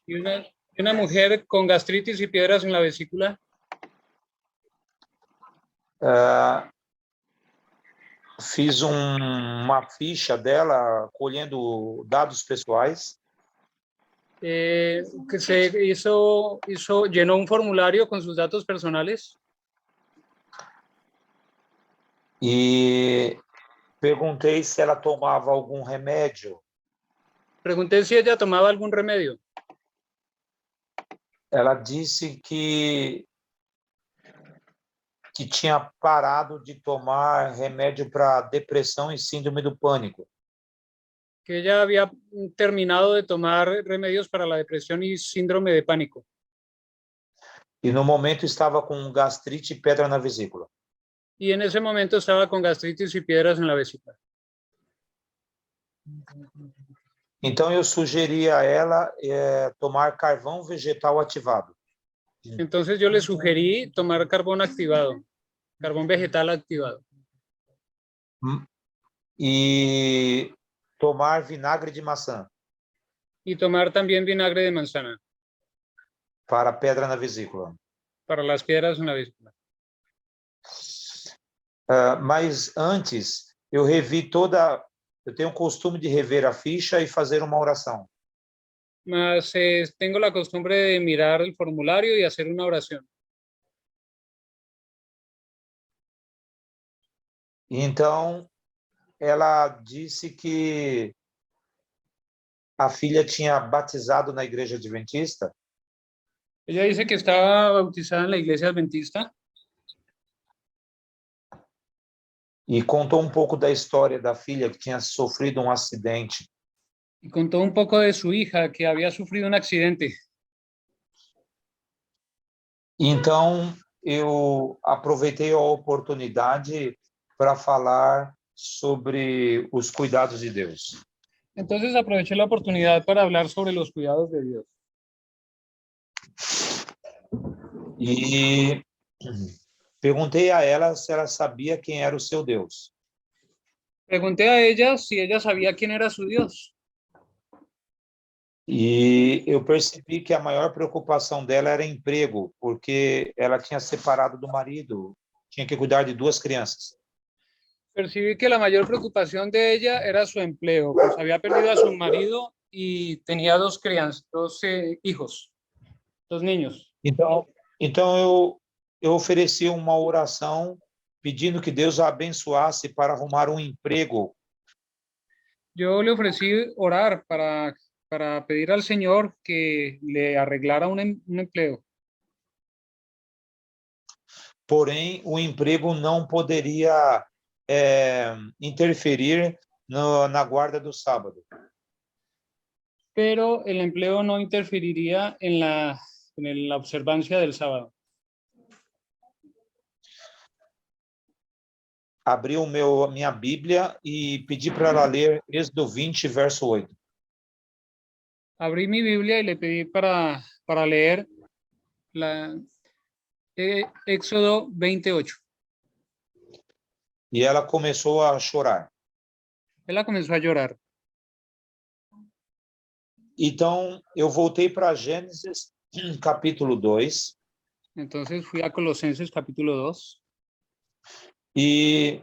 Y una mujer con gastritis y piedras en la vesícula. Fiz uma ficha dela colhendo dados pessoais. Que se llenó un formulario con sus datos personales. E perguntei se ela tomava algum remédio. Pregunté si ella tomaba algún remedio. Ela disse que tinha parado de tomar remédio para depressão e síndrome do pânico. Que ella había terminado de tomar remedios para la depresión y síndrome de pánico. E no momento estava com gastrite e pedra na vesícula. Y en ese momento estaba con gastritis y piedras en la vesícula. Então eu sugeri a ela tomar carvão vegetal ativado. Entonces yo le sugerí tomar carbón activado, carbón vegetal activado. E tomar vinagre de maçã. Y tomar también vinagre de manzana. Para pedra na vesícula. Para las piedras en la vesícula. Mas antes, eu revi toda... Eu tenho o costume de rever a ficha e fazer uma oração. Mas tengo la costumbre de mirar el formulario y hacer una oración. Então, ela disse que a filha tinha batizado na igreja adventista. Ella dice que estaba bautizada en la iglesia adventista. E contou um pouco da história da filha que tinha sofrido um acidente. Y contó un poco de su hija que había sufrido un accidente. Então, eu aproveitei a oportunidade para falar sobre os cuidados de Deus. Entonces aproveché la oportunidad para hablar sobre los cuidados de Dios. E perguntei a ela se ela sabia quem era o seu Deus. Pregunté a ella si ella sabía quién era su Dios. E eu percebi que a maior preocupação dela era emprego, porque ela tinha separado do marido, tinha que cuidar de 2 crianças. Percibí que la mayor preocupación de ella era su empleo, pues había perdido a su marido y tenía 2 crianças, 2 hijos, 2 niños. Então eu ofereci uma oração pedindo que Deus a abençoasse para arrumar um emprego. Yo le ofrecí orar para pedir al Señor que le arreglara un empleo. Porém, o emprego não poderia interferir na guarda do sábado. Pero el empleo no interferiría en la observancia del sábado. Abri minha Bíblia e pedi para ela ler Êxodo 20, verso 8. Abrí mi Biblia y le pedí para leer Éxodo 28. E ela começou a chorar. Ela começou a llorar. Então, eu voltei para Gênesis, capítulo 2. Entonces fui a Colosenses, capítulo 2. E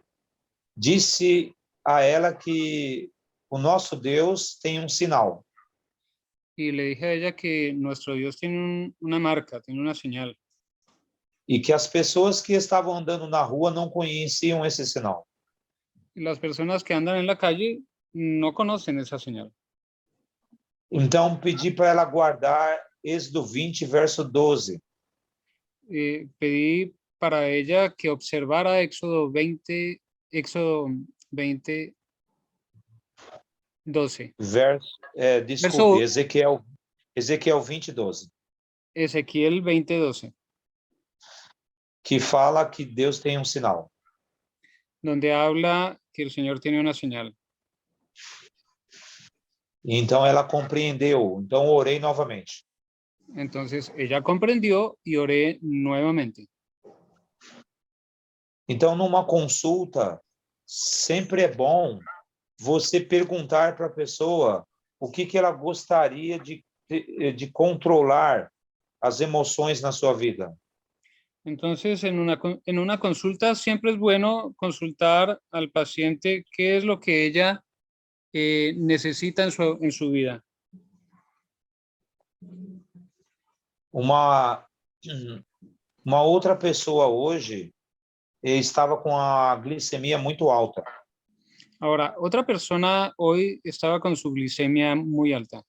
disse a ela que o nosso Deus tem um sinal. Y le dije a ella que nuestro Dios tiene una marca, tiene una señal. E que as pessoas que estavam andando na rua não conheciam esse sinal. Y las personas que andan en la calle no conocen esa señal. Então, pedi para ela guardar Êxodo 20, verso 12. Pedí para ella que observara Éxodo 20, 12. Desculpe, Ezequiel 20, 12. Ezequiel 20, 12. Que fala que Deus tem um sinal. Donde habla que el Señor tiene una señal. Então ela compreendeu, então orei novamente. Entonces ella comprendió y oré nuevamente. Então, numa consulta, sempre é bom você perguntar para a pessoa o que ela gostaria de de controlar as emoções na sua vida. Entonces, en una consulta siempre es bueno consultar al paciente qué es lo que ella necesita en su vida. Uma outra pessoa hoje estava com a glicemia muito alta. Ahora, otra persona hoy estaba con su glicemia muy alta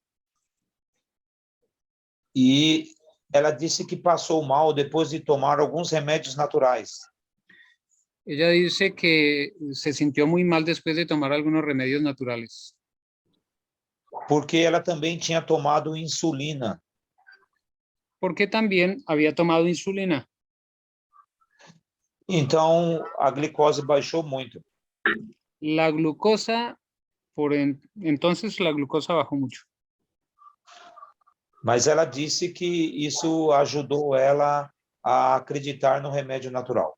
E ela disse que passou mal depois de tomar alguns remédios naturais. ella dice que se sintió muy mal después de tomar algunos remedios naturales, Porque ela também tinha tomado insulina. porque también había tomado insulina. Então, a glicose baixou muito. La glucosa, entonces la glucosa bajó mucho. Mas ela disse que isso ajudou ela a acreditar no remédio natural.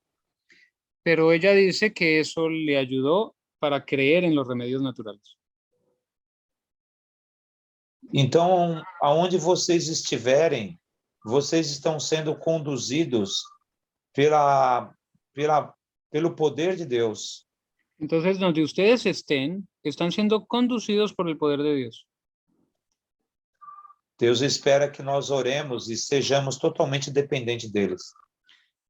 Pero ella dice que eso le ayudó para creer en los remedios naturales. Então, aonde vocês estiverem, vocês estão sendo conduzidos pelo poder de Deus. Entonces, donde ustedes estén, están siendo conducidos por el poder de Dios. Deus espera que nós oremos e sejamos totalmente dependentes deles.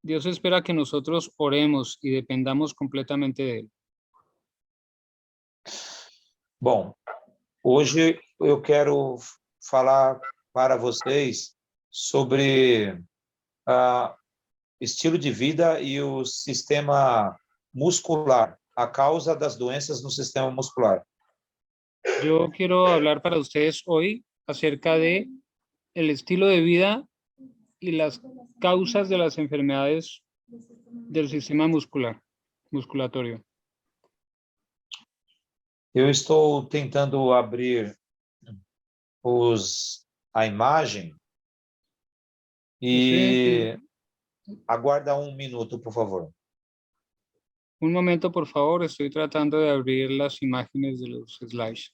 Dios espera que nosotros oremos y dependamos completamente de Él. Bom, hoje eu quero falar para vocês sobre estilo de vida e o sistema muscular, a causa das doenças no sistema muscular. Yo quiero hablar para ustedes hoy acerca de el estilo de vida y las causas de las enfermedades del sistema musculatorio. Eu estou tentando abrir a imagem e aguarda um minuto, por favor. Un momento, por favor, estoy tratando de abrir las imágenes de los slides.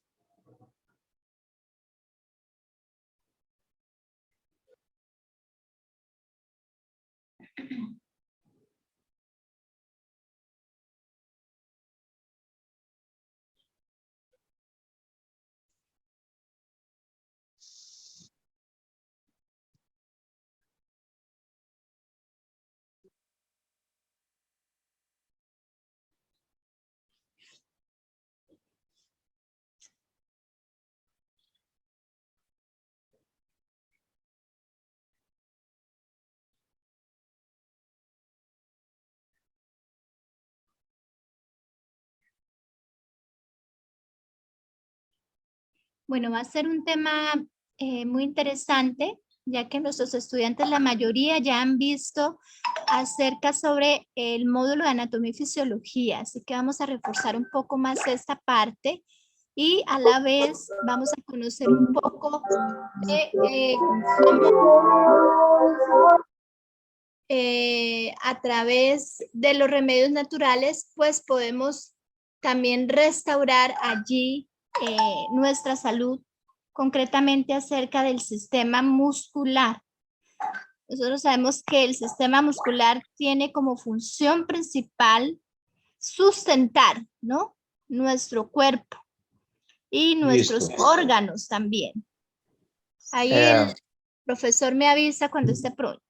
Bueno, va a ser un tema muy interesante, ya que nuestros estudiantes, la mayoría ya han visto acerca sobre el módulo de anatomía y fisiología, así que vamos a reforzar un poco más esta parte y a la vez vamos a conocer un poco de cómo a través de los remedios naturales, pues podemos también restaurar allí nuestra salud, concretamente acerca del sistema muscular. Nosotros sabemos que el sistema muscular tiene como función principal sustentar, ¿no?, nuestro cuerpo y nuestros órganos también. Ahí el profesor me avisa cuando esté pronto.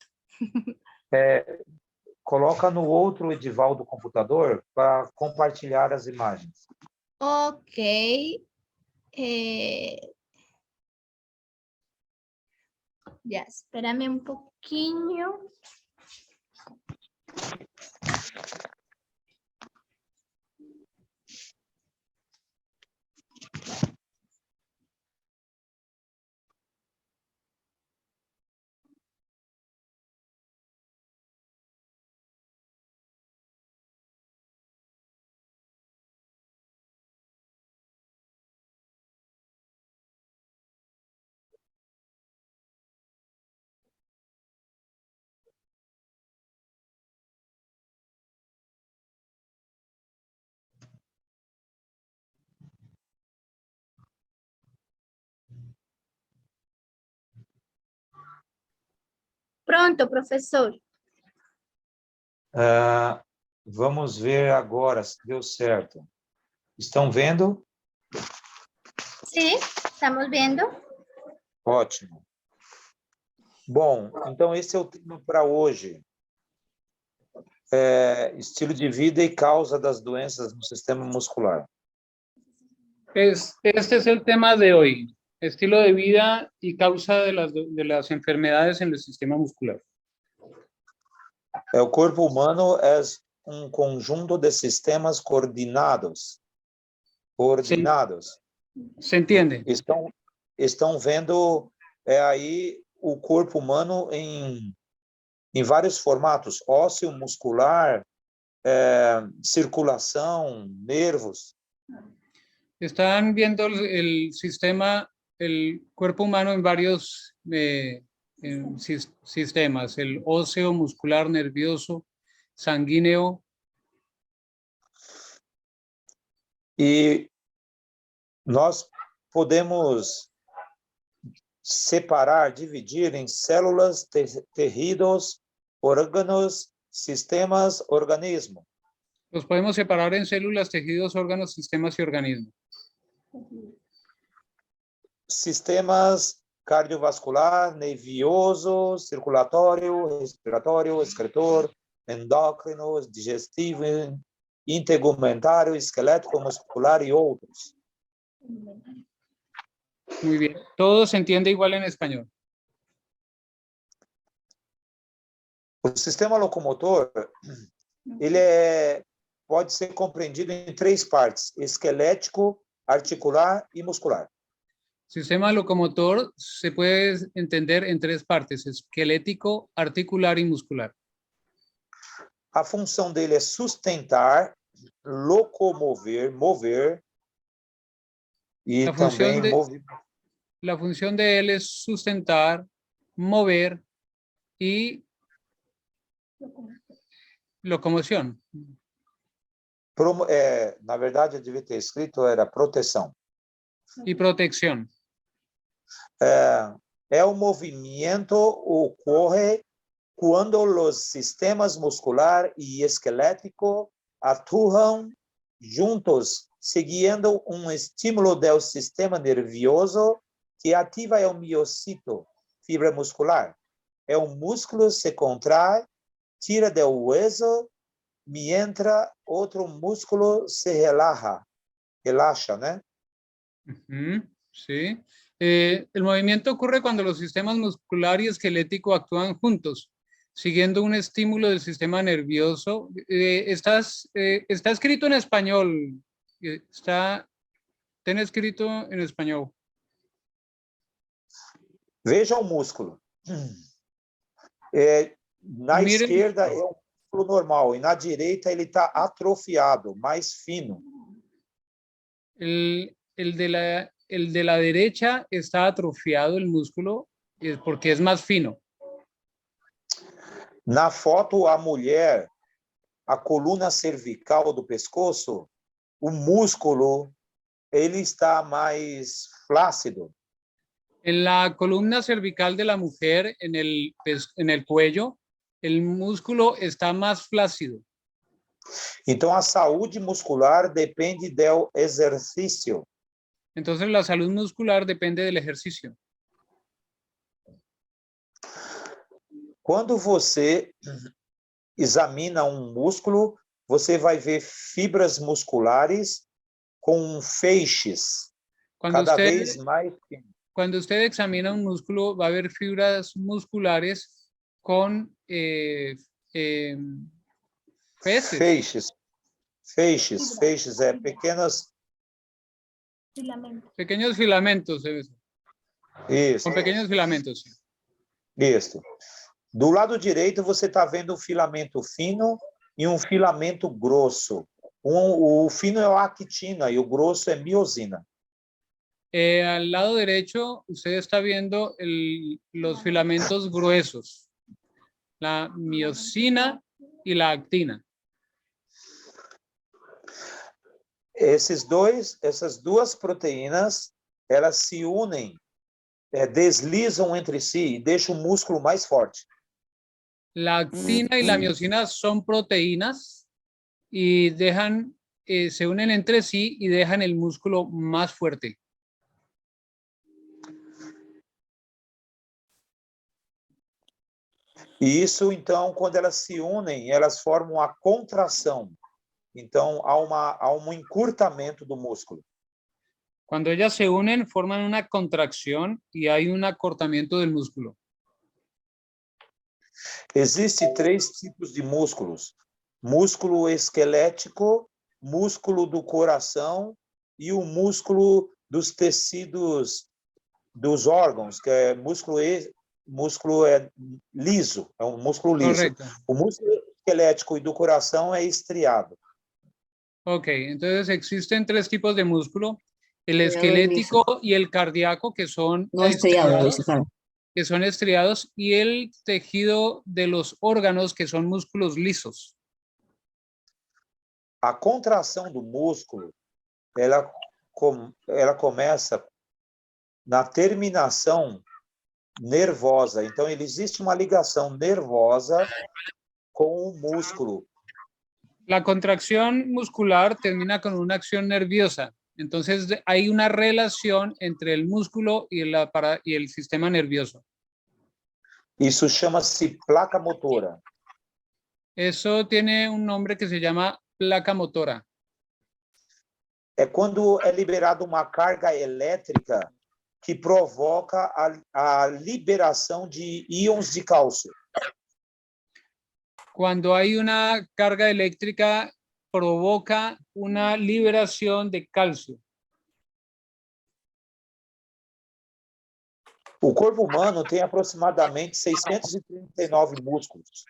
Coloca no outro edival do computador para compartilhar as imagens. Ok. Ya, espérame un poquinho. Pronto, professor. Vamos ver agora se deu certo. Estão vendo? Sí, estamos viendo. Ótimo. Bom, então esse é o tema para hoje. Estilo de vida e causa das doenças no sistema muscular. Este es el tema de hoy, estilo de vida y causa de las enfermedades en el sistema muscular. O corpo humano é um conjunto de sistemas coordenados. ¿Se entiende? Estão vendo aí o corpo humano em vários formatos, ósseo, muscular, circulação, nervos. Están viendo el sistema, el cuerpo humano en varios sistemas, el óseo, muscular, nervioso, sanguíneo. E nós podemos separar, dividir em células, tecidos, órgãos, sistemas, organismo. Los podemos separar en células, tejidos, órganos, sistemas y organismos. Sistemas cardiovascular, nervioso, circulatório, respiratório, excretor, endócrino, digestivo, integumentário, esquelético, muscular e outros. Muy bien. Todo se entiende igual en español. O sistema locomotor, ele pode ser compreendido em três partes: esquelético, articular e muscular. Sistema locomotor se puede entender en tres partes: esquelético, articular y muscular. A função dele é sustentar, locomover, mover e também mover. La función de él es sustentar, mover y locomoción. Na verdade, eu devia ter escrito, era proteção. Y protección. O movimento ocorre quando os sistemas muscular e esquelético atuam juntos, seguindo estímulo do sistema nervioso que ativa o miocito, fibra muscular. O músculo se contrai, tira do hueso, mientras outro músculo se relaxa, né? Sí. El movimiento ocurre cuando los sistemas muscular y esquelético actúan juntos, siguiendo un estímulo del sistema nervioso. Está escrito en español. Ten escrito en español. Veja o músculo. Na esquerda é um músculo normal e na direita ele está atrofiado, mais fino. El de la derecha está atrofiado el músculo porque es más fino. Na foto, a mulher, a coluna cervical do pescoço, o músculo, ele está mais flácido. En la columna cervical de la mujer, en el cuello, el músculo está más flácido. Então, a saúde muscular depende do exercício. Entonces, la salud muscular depende del ejercicio. Quando você examina um músculo, você vai ver fibras musculares com feixes cada vez mais finos. Cuando usted examina un músculo, va a ver fibras musculares con feixes. Feixes é pequeños filamentos. Isso. Con pequeños filamentos. Isso. Do lado direito, você está vendo um filamento fino e um filamento grosso. O fino é a actina e o grosso é miosina. Al lado derecho, usted está viendo los filamentos gruesos, la miosina y la actina. Essas duas proteínas, elas se unem, deslizam entre si e deixam o músculo mais forte. La actina y la miosina son proteínas y se unen entre sí y dejan el músculo más fuerte. E isso, então, quando elas se unem, elas formam a contração. Então, há um encurtamento do músculo. Cuando ellas se unen, forman una contracción y hay un acortamiento del músculo. Existem 3 tipos de músculos: músculo esquelético, músculo do coração e o músculo dos tecidos dos órgãos, que é músculo liso, é um músculo liso. Correcto. O músculo esquelético e do coração é estriado. Ok, entonces existen 3 tipos de músculo: el esquelético y el cardíaco, que son No estriado, estriados, y el tejido de los órganos, que son músculos lisos. A contração do músculo, ela começa na terminação nervosa. Então, existe uma ligação nervosa com o músculo. La contracción muscular termina con una acción nerviosa. Entonces hay una relación entre el músculo y el sistema nervioso. Isso chama-se placa motora. Eso tiene un nombre que se llama placa motora. É quando é liberada uma carga elétrica que provoca a liberação de íons de cálcio. Cuando hay una carga eléctrica, provoca una liberación de calcio. O corpo humano tem aproximadamente 639 músculos.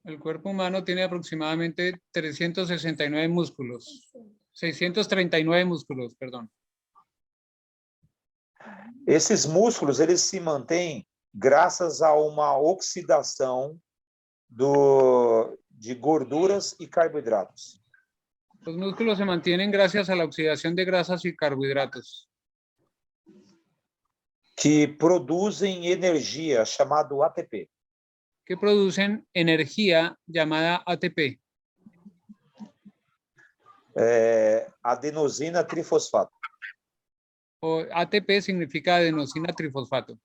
El cuerpo humano tiene aproximadamente 369 músculos. 639 músculos, perdón. Esses músculos, eles se mantêm graças a uma oxidação de gorduras e carboidratos. Los músculos se mantienen gracias a la oxidación de grasas y carbohidratos, que produzem energia, chamado ATP. que producen energía llamada ATP. Adenosina trifosfato. O ATP significa adenosina trifosfato.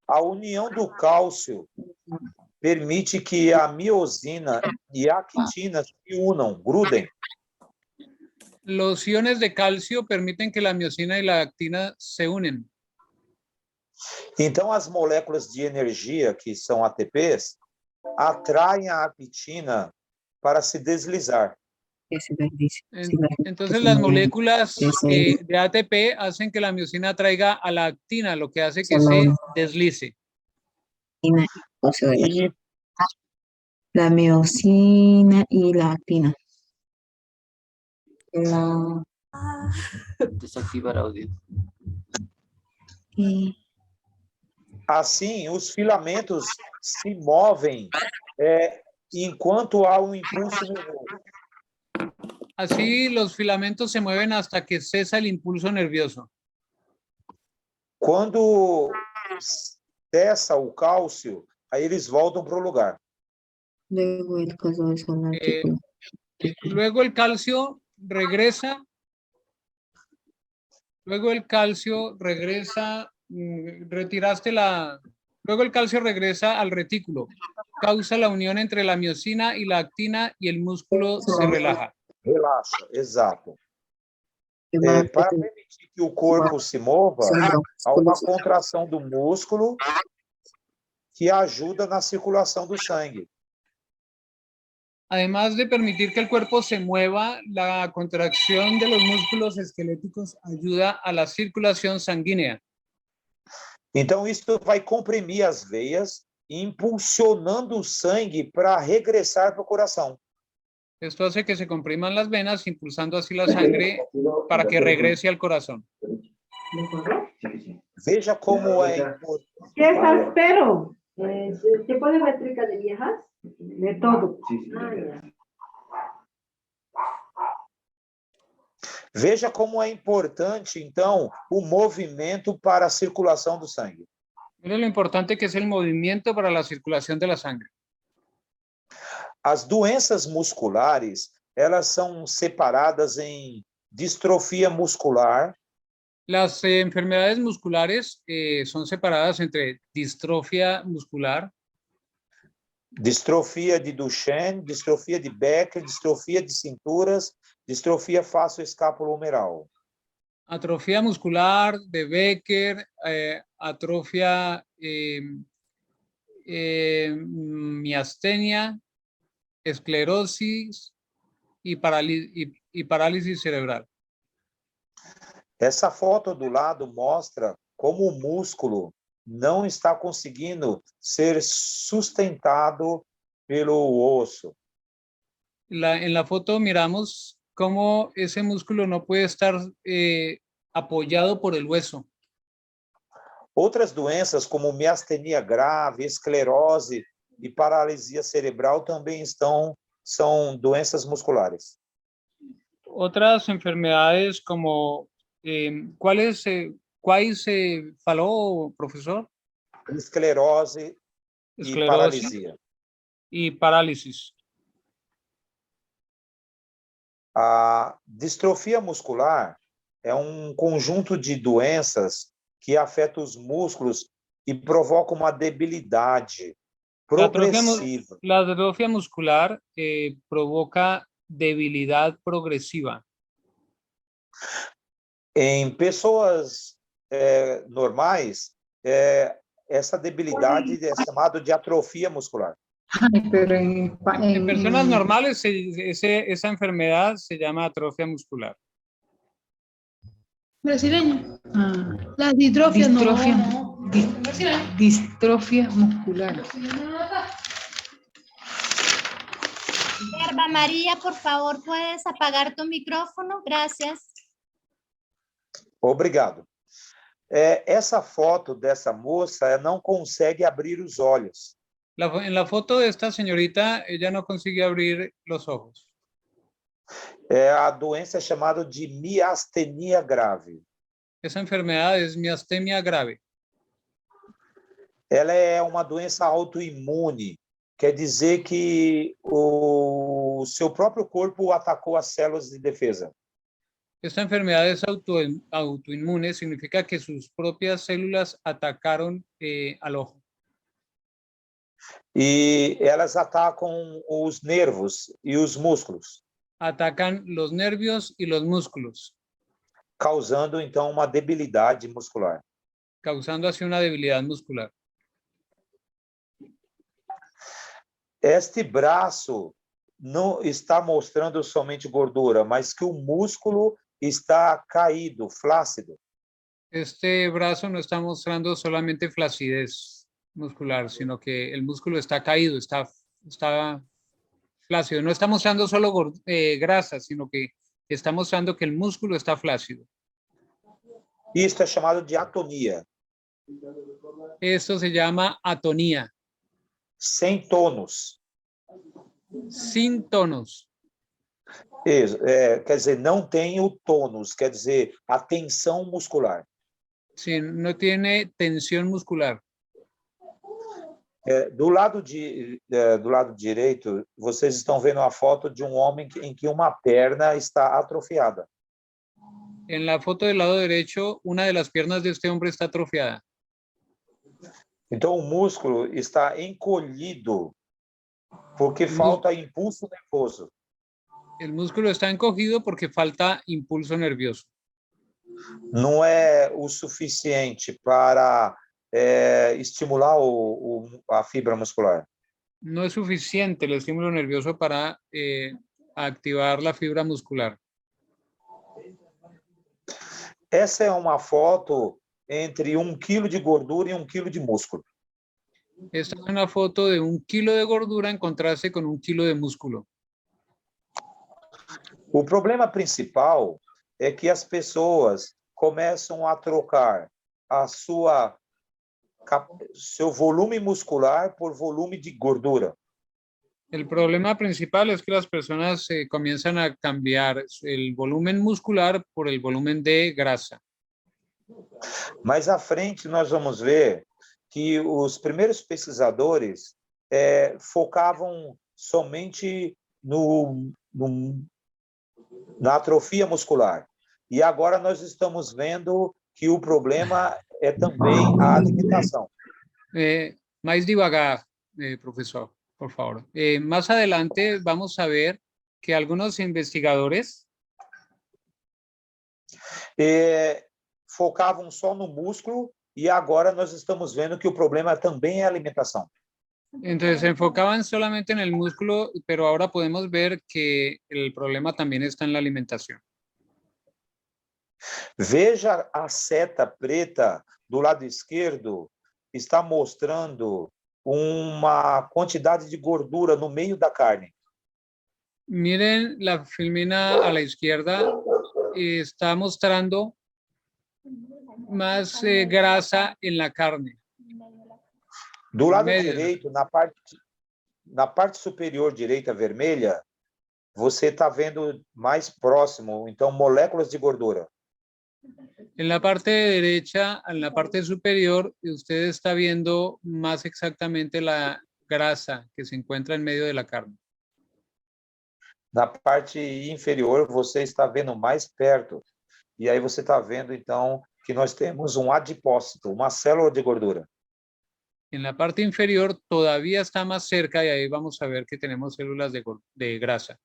A união do cálcio permite que a miosina e a actina se unam, grudem. Los iones de calcio permiten que la miosina y la actina se unen. Então, as moléculas de energia, que são ATPs, atraem a actina para se deslizar. Entonces las moléculas de ATP hacen que la miosina atraiga a la actina, lo que hace que se deslice. La miosina y la actina. Desactivar audio. Assim, os filamentos se movem enquanto há um impulso nervoso. Así los filamentos se mueven hasta que cesa el impulso nervioso. Quando cessa o cálcio, aí eles voltam para o lugar. Luego el calcio es un artículo. Luego el calcio regresa. Luego el calcio regresa, luego el calcio regresa al retículo. Causa la unión entre la miosina y la actina y el músculo se relaja. Relaxa, exato. Para permitir que o corpo se mova, há uma contração do músculo que ajuda na circulação do sangue. Además de permitir que el cuerpo se mueva, la contracción de los músculos esqueléticos ayuda a la circulación sanguínea. Então, isso vai comprimir as veias, impulsionando o sangue para regressar para o coração. Esto hace que se compriman las venas, impulsando así la sangre para que regrese al corazón. Veja como é importante. ¿Qué es áspero? ¿Tipo de métrica de viejas? De todo. Veja como é importante, então, o movimento para a circulação do sangue. Mire lo importante que es el movimiento para la circulación de la sangre. As doenças musculares, elas são separadas em distrofia muscular, Las enfermedades musculares son separadas entre distrofia muscular, distrofia de Duchenne, distrofia de Becker, distrofia de cinturas, distrofia facioscapulohumeral. atrofia muscular de Becker, atrofia miastenia, esclerosis y parálisis cerebral. Essa foto do lado mostra como o músculo não está conseguindo ser sustentado pelo osso. En la foto miramos cómo ese músculo no puede estar apoyado por el hueso. Outras doenças, como miastenia grave, esclerose e paralisia cerebral, também são doenças musculares. Otras enfermedades como, ¿cuáles faló, profesor? Esclerose e Esclerosis paralisia. y parálisis. A distrofia muscular é um conjunto de doenças que afetam os músculos e provocam uma debilidade progresiva. La atrofia muscular provoca debilidad progresiva. Em pessoas normais, essa debilidade é chamada de atrofia muscular. Ay, pero En personas normales esa enfermedad se llama atrofia muscular. Brasileño. Ah, Las distrofias distrofia, no. distrofia muscular. Yerba María, por favor, ¿puedes apagar tu micrófono? Gracias. Obrigado. Essa foto dessa moça não consegue abrir os olhos. En la foto de esta señorita, ella no consigue abrir los ojos. A doença é chamada de miastenia grave. Esa enfermedad es miastenia grave. Ela é uma doença autoimune, quer dizer que o seu próprio corpo atacou as células de defesa. Esta enfermedad es autoinmune, significa que sus propias células atacaron al ojo. E elas atacam os nervos e os músculos, Atacan los nervios y los músculos, causando então uma debilidade muscular. causando así una debilidad muscular. Este braço não está mostrando somente gordura, mas que o músculo está caído, flácido. Este brazo no está mostrando solamente flacidez muscular, sino que el músculo está caído, está flácido. No está mostrando solo grasa, sino que está mostrando que el músculo está flácido. Isto é chamado de atonia, Esto se llama atonía, sem tônus. sin tonos. Isso, quer dizer, não tem o tônus, quer dizer, a tensão muscular. Sí, no tiene tensión muscular. Do lado direito, vocês estão vendo a foto de um homem em que uma perna está atrofiada. En la foto del lado derecho, una de las piernas de este hombre está atrofiada. Então, o músculo está encolhido porque falta impulso nervoso. El músculo está encogido porque falta impulso nervioso. Não é o suficiente para estimular a fibra muscular. No es suficiente el estímulo nervioso para activar la fibra muscular. Essa é uma foto entre 1 quilo de gordura e 1 quilo de músculo. Esta es una foto de 1 kilo de gordura en contraste con 1 kilo de músculo. O problema principal é que as pessoas começam a trocar seu volume muscular por volume de gordura. El problema principal es que las personas comienzan a cambiar el volumen muscular por el volumen de grasa. Mais à frente nós vamos ver que os primeiros pesquisadores focavam somente na atrofia muscular. E agora nós estamos vendo que o problema é também a alimentação. Mais devagar, profesor, por favor. Más adelante vamos a ver que algunos investigadores Focavam só no músculo e agora nós estamos vendo que o problema também é a alimentação. entonces se enfocaban solamente en el músculo, pero ahora podemos ver que el problema también está en la alimentación. Veja a seta preta do lado esquerdo, está mostrando uma quantidade de gordura no meio da carne. Miren la filmina a la izquierda, está mostrando más grasa en la carne. Do lado Médio. direito, na parte superior direita vermelha, você está vendo mais próximo, então, moléculas de gordura. En la parte derecha, en la parte superior, usted está viendo más exactamente la grasa que se encuentra en medio de la carne. Na parte inferior, você está vendo mais perto. E aí você está vendo, então, que nós temos um adipócito, uma célula de gordura. En la parte inferior todavía está más cerca y ahí vamos a ver que tenemos células de grasa.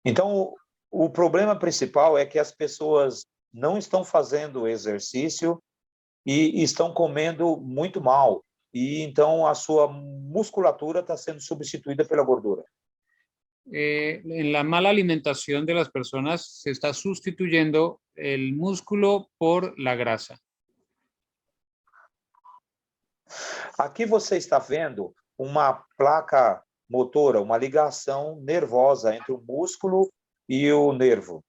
Então, o problema principal é que as pessoas não estão fazendo exercício e estão comendo muito mal. E então a sua musculatura está sendo substituída pela gordura. En la mala alimentación de las personas se está sustituyendo el músculo por la grasa. Aqui você está vendo uma placa motora, uma ligação nervosa entre o músculo e o nervo.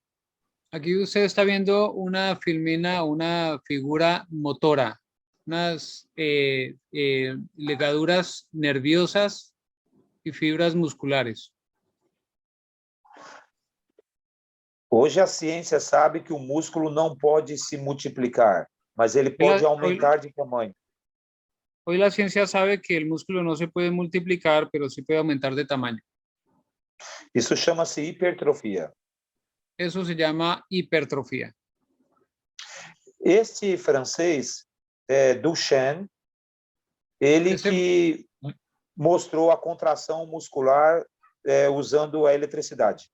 Aquí usted está viendo una filmina, una figura motora, unas ligaduras nerviosas y fibras musculares. Hoje a ciência sabe que o músculo não pode se multiplicar, mas ele pode aumentar de tamanho. Hoy la ciencia sabe que el músculo no se puede multiplicar, pero sí puede aumentar de tamaño. Isso chama-se hipertrofia. Eso se llama hipertrofia. Este francês, Duchenne, ele que mostrou a contração muscular usando a eletricidade.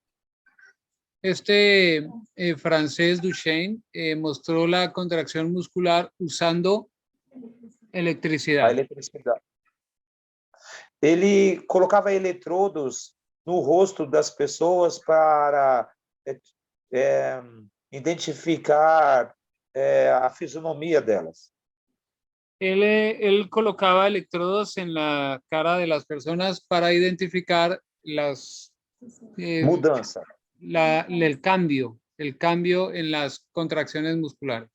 Este francés Duchenne mostró la contracción muscular usando electricidad. A eletricidade. Ele colocava eletrodos no rosto das pessoas para identificar a fisionomia delas. Él colocaba electrodos en la cara de las personas para identificar las Mudança. el cambio en las contracciones musculares.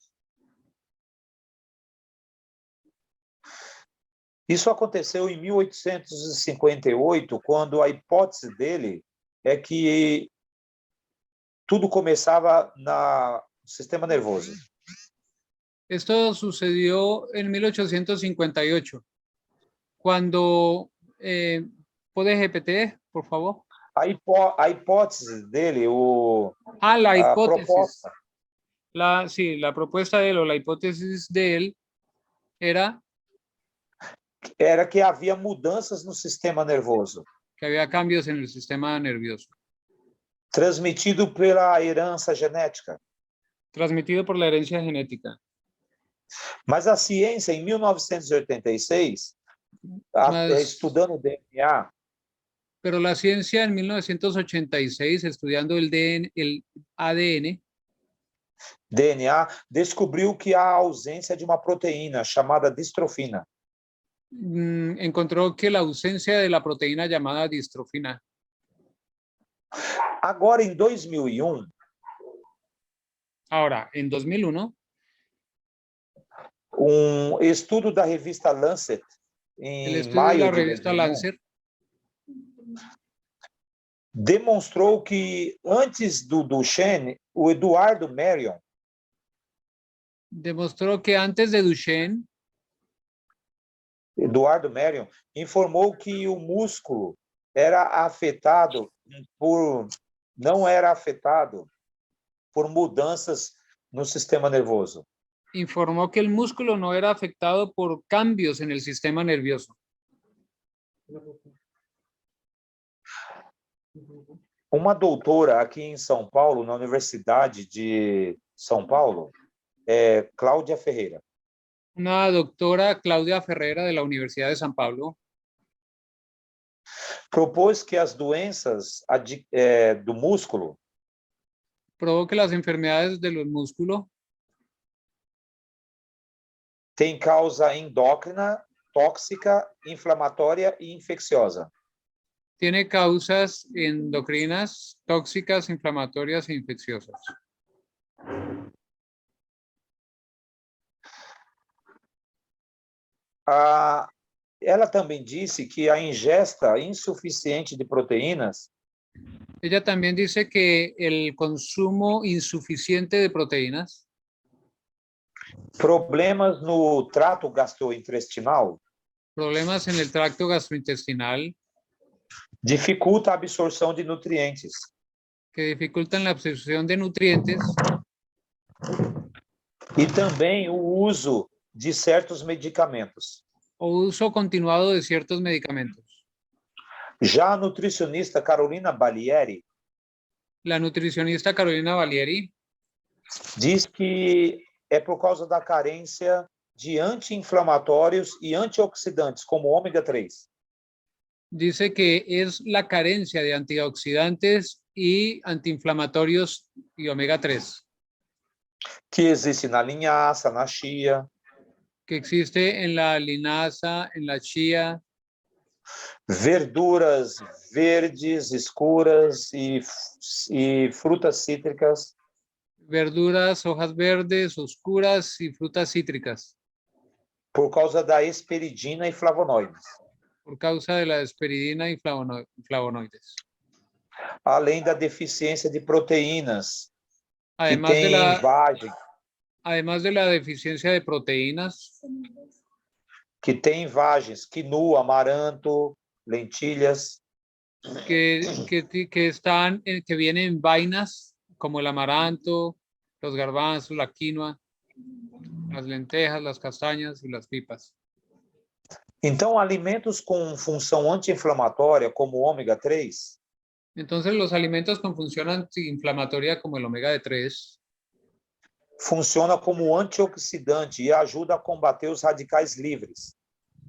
Isso aconteceu em 1858, quando a hipótese dele é que tudo começava no sistema nervoso. Esto sucedió en 1858, cuando, ¿puede repetir, por favor? A hipótese dele, La a hipótesis. proposta, La propuesta de él o la hipótesis de él era era que havia mudanças no sistema nervoso, que había cambios en el sistema nervioso, transmitido pela herança genética. transmitido por la herencia genética. Mas a ciência, em 1986, estudando o DNA, Pero la ciencia en 1986, estudiando el ADN, descobriu que há ausência de uma proteína chamada distrofina. encontró que la ausencia de la proteína llamada distrofina. Agora, em 2001, Ahora, en 2001, estudo da revista Lancet, el em estudio de maio la de revista 2001, Lancet demonstrou que antes do Duchenne, o Eduardo Marion, demostró que antes de Duchenne, Eduardo Merion, informou que o músculo não era afetado por mudanças no sistema nervoso. Informó que el músculo no era afectado por cambios en el sistema nervioso. Uma doutora aqui em São Paulo, na Universidade de São Paulo, Cláudia Ferreira, Una doctora, Claudia Ferrera, de la Universidad de San Pablo, propôs que as doenças do músculo probó que las enfermedades de los músculos têm causa endócrina, tóxica, inflamatória e infecciosa. tiene causas endocrinas, tóxicas, inflamatorias e infecciosas. Ela também disse que a ingesta insuficiente de proteínas Ella también dice que el consumo insuficiente de proteínas, problemas no trato gastrointestinal, problemas en el tracto gastrointestinal dificulta a absorção de nutrientes que dificultan la absorción de nutrientes e também o uso de certos medicamentos. o uso continuado de ciertos medicamentos. Já a nutricionista Carolina Balieri La nutricionista Carolina Valieri diz que é por causa da carência de anti-inflamatórios e antioxidantes, como ômega 3. dice que es la carencia de antioxidantes y antiinflamatorios y omega 3 que existe na linhaça, na chia, que existe en la linaza, en la chía, verduras verdes, escuras e frutas cítricas, verduras, hojas verdes, oscuras y frutas cítricas, por causa da esperidina e flavonoides, por causa de la esperidina y flavonoides. além da deficiência de proteínas, que Además de tem la, vagem, además de la deficiencia de proteínas, que tem vagens, quinoa, amaranto, lentilhas, que vienen en vainas como el amaranto, los garbanzos, la quinoa, las lentejas, las castañas y las pipas. Então, alimentos com função anti-inflamatória, como o ômega 3, Entonces, los alimentos con función antiinflamatoria como el omega de 3 funciona como antioxidante e ajuda a combater os radicais livres.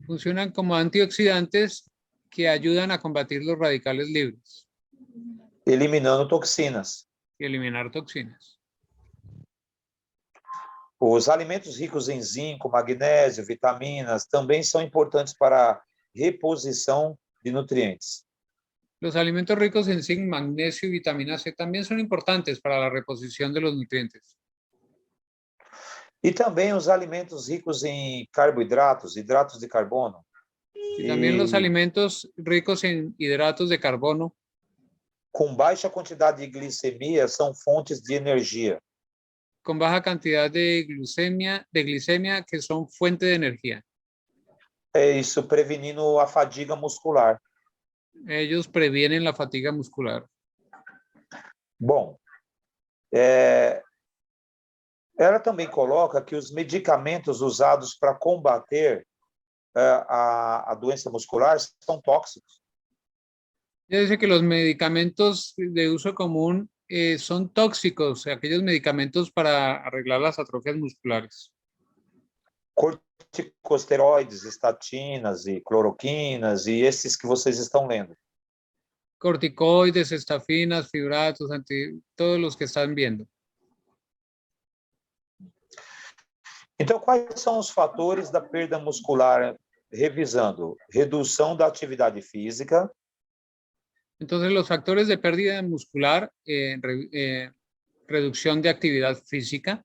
funcionan como antioxidantes que ayudan a combatir los radicales libres Eliminando toxinas. y eliminar toxinas. Os alimentos ricos em zinco, magnésio, vitaminas também são importantes para a reposição de nutrientes. Los alimentos ricos en zinc, magnesio y vitamina C también son importantes para la reposición de los nutrientes. E também os alimentos ricos em carboidratos, hidratos de carbono. Y también los alimentos ricos en hidratos de carbono Com baixa quantidade de glicemia são fontes de energia. con baja cantidad de glicemia que son fuente de energía. É isso, prevenindo a fadiga muscular. Ellos previenen la fatiga muscular. Bom, ela também coloca que os medicamentos usados para combater a doença muscular são tóxicos. Ella dice que los medicamentos de uso común son tóxicos, aquellos medicamentos para arreglar las atrofias musculares. Corticosteroides, estatinas e cloroquinas e esses que vocês estão lendo. Corticoides, estafinas, fibratos, todos los que están viendo. Então, quais são os fatores da perda muscular? Revisando, redução da atividade física, Entonces, los factores de pérdida muscular, reducción de actividad física,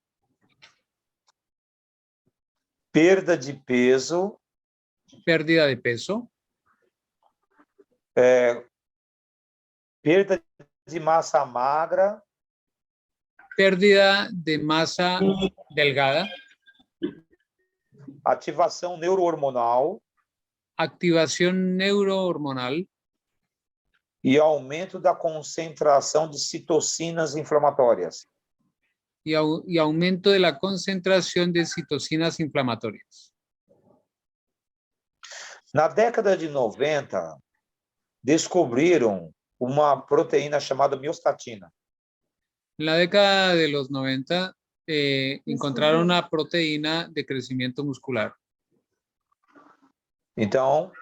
perda de peso, pérdida de peso, perda de massa magra, pérdida de masa delgada, ativação neurohormonal, activación neurohormonal e aumento da concentração de citocinas inflamatórias. y aumento de la concentración de citocinas inflamatorias. Na década de 90, descobriram uma proteína chamada miostatina. En la década de los 90 encontraron una proteína de crecimiento muscular. Então,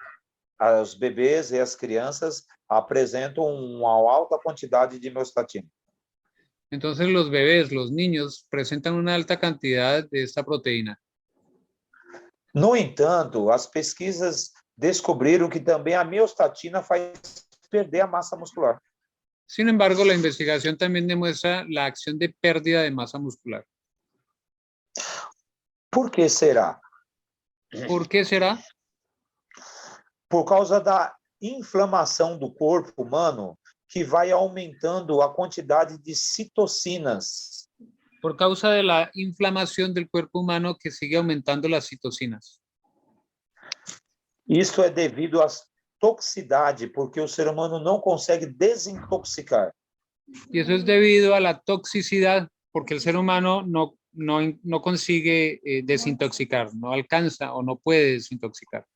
os bebês e as crianças apresentam uma alta quantidade de miostatina. Entonces los bebés, los niños, presentan una alta cantidad de esta proteína. No entanto, as pesquisas descobriram que também a miostatina faz perder a massa muscular. Sin embargo, la investigación también demuestra la acción de pérdida de masa muscular. Por que será? ¿Por qué será? Por causa da inflamação do corpo humano, que vai aumentando a quantidade de citocinas. Por causa de la inflamación del cuerpo humano que sigue aumentando las citocinas. Isso é devido à toxicidade, porque o ser humano não consegue desintoxicar. Y eso es debido a la toxicidad, porque el ser humano no consigue desintoxicar, no alcanza o no puede desintoxicar.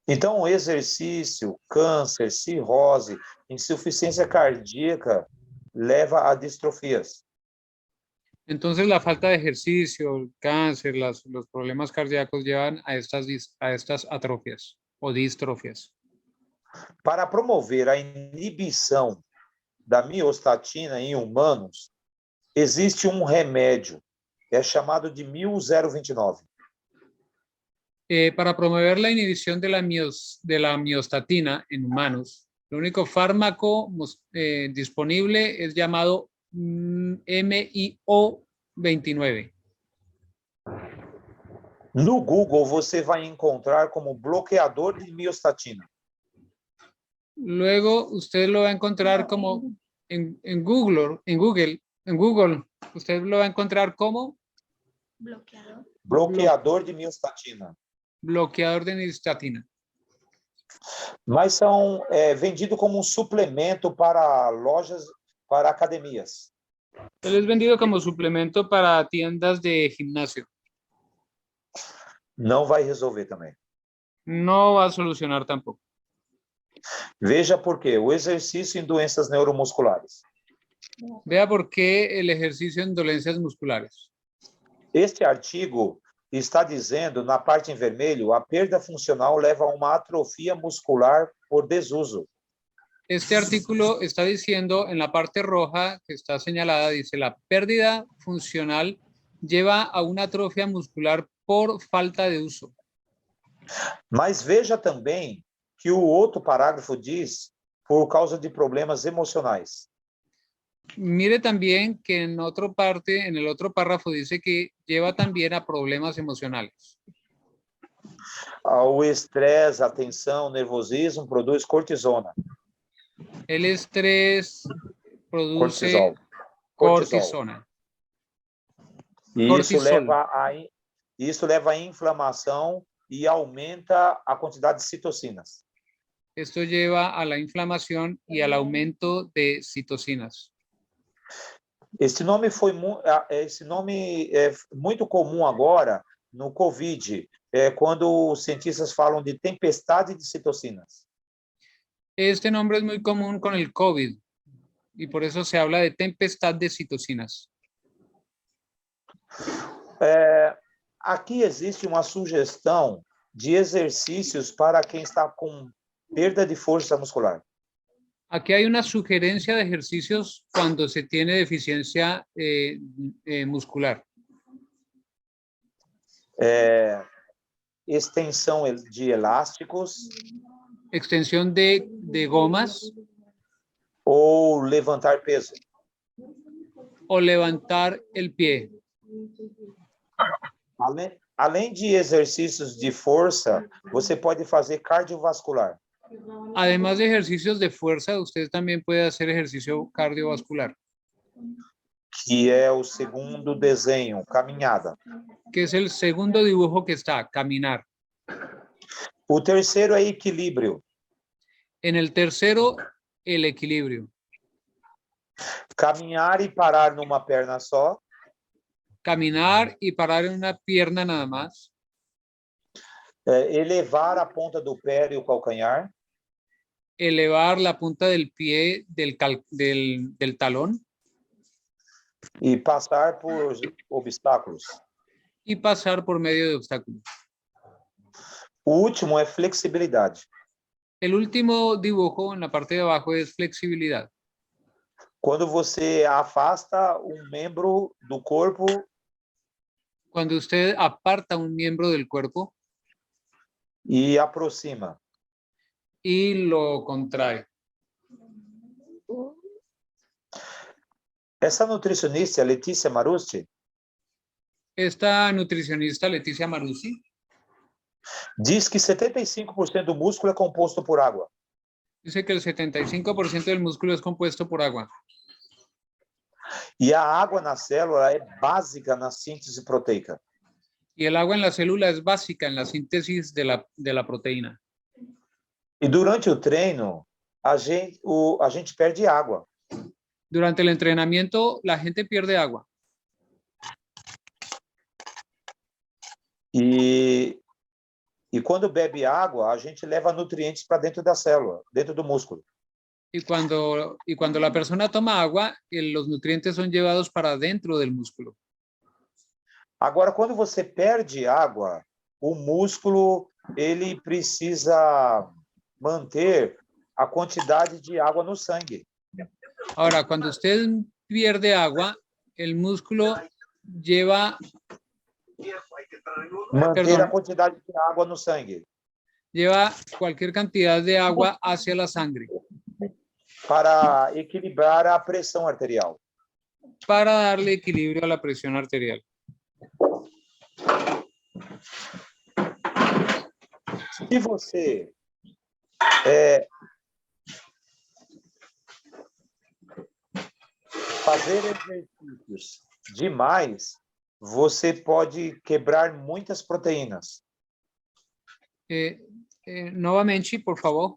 Então, o exercício, câncer, cirrose, insuficiência cardíaca leva a distrofias. Entonces, la falta de ejercicio, el cáncer, los problemas cardíacos llevan a estas atrofias o distrofias. Para promover a inibição da miostatina em humanos, existe um remédio, é chamado de 1029. Para promover la inhibición de la miostatina en humanos, el único fármaco disponible es llamado MIO29. No Google, você vai encontrar como bloqueador de miostatina. Luego, usted lo va a encontrar como en Google, usted lo va a encontrar como Bloqueador de miostatina. bloqueador de miostatina. Mas são vendidos como um suplemento para lojas, para academias. Él es vendido como suplemento para tiendas de gimnasio. Não vai resolver também. No va a solucionar tampoco. Veja por quê. O exercício em doenças neuromusculares. Vea por qué el ejercicio en dolencias musculares. Este artigo está dizendo, na parte em vermelho, a perda funcional leva a uma atrofia muscular por desuso. Este artículo está diciendo en la parte roja que está señalada, dice la pérdida funcional lleva a una atrofia muscular por falta de uso. Mas veja também que o outro parágrafo diz por causa de problemas emocionais. Mire también que en el otro párrafo dice que lleva también a problemas emocionales. O estresse, a tensão, o nervosismo produz cortisona. El estrés produce Cortisona. E Cortisol. isso leva à inflamação e aumenta a quantidade de citocinas. Esto lleva a la inflamación y al aumento de citocinas. Esse nome é muito comum agora no COVID, quando os cientistas falam de tempestade de citocinas. Este nombre es muy común con el COVID y por eso se habla de tempestad de citocinas. Aqui existe uma sugestão de exercícios para quem está com perda de força muscular. Aquí hay una sugerencia de ejercicios cuando se tiene deficiencia muscular. Extensão de elásticos. Extensión de gomas. Ou levantar peso. O levantar el pie. Além de exercícios de força, você pode fazer cardiovascular. Además de ejercicios de fuerza, usted también puede hacer ejercicio cardiovascular. Que é o segundo desenho, caminhada. Que es el segundo dibujo que está, caminar. O terceiro é equilíbrio. En el tercero, el equilibrio. Caminhar e parar numa perna só. Caminar y parar en una pierna nada más. Elevar a ponta do pé e o calcanhar. Elevar la punta del pie del talón E passar por obstáculos. y pasar por medio de obstáculos. O último é flexibilidade. El último dibujo en la parte de abajo es flexibilidad. Quando você afasta um membro do corpo Cuando usted aparta un miembro del cuerpo e aproxima. y lo contrae. Essa nutricionista, Letícia Marusti, Esta nutricionista Leticia Maruzzi diz que 75% do músculo é composto por água. dice que el 75% del músculo es compuesto por agua. E a água na célula é básica na síntese proteica. Y el agua en la célula es básica en la síntesis de la proteína. E durante o treino, a gente perde água. Durante el entrenamiento, la gente pierde agua. E quando bebe água, a gente leva nutrientes para dentro da célula, dentro do músculo. Y cuando la persona toma agua, los nutrientes son llevados para dentro del músculo. Agora, quando você perde água, o músculo ele precisa manter a quantidade de água no sangue. Ahora, cuando usted pierde agua, el músculo lleva Manter a quantidade de água no sangue. cualquier cantidad de agua hacia la sangre Para equilibrar a pressão arterial. para darle equilibrio a la presión arterial. Se você fazer exercícios demais, você pode quebrar muitas proteínas. Nuevamente, por favor.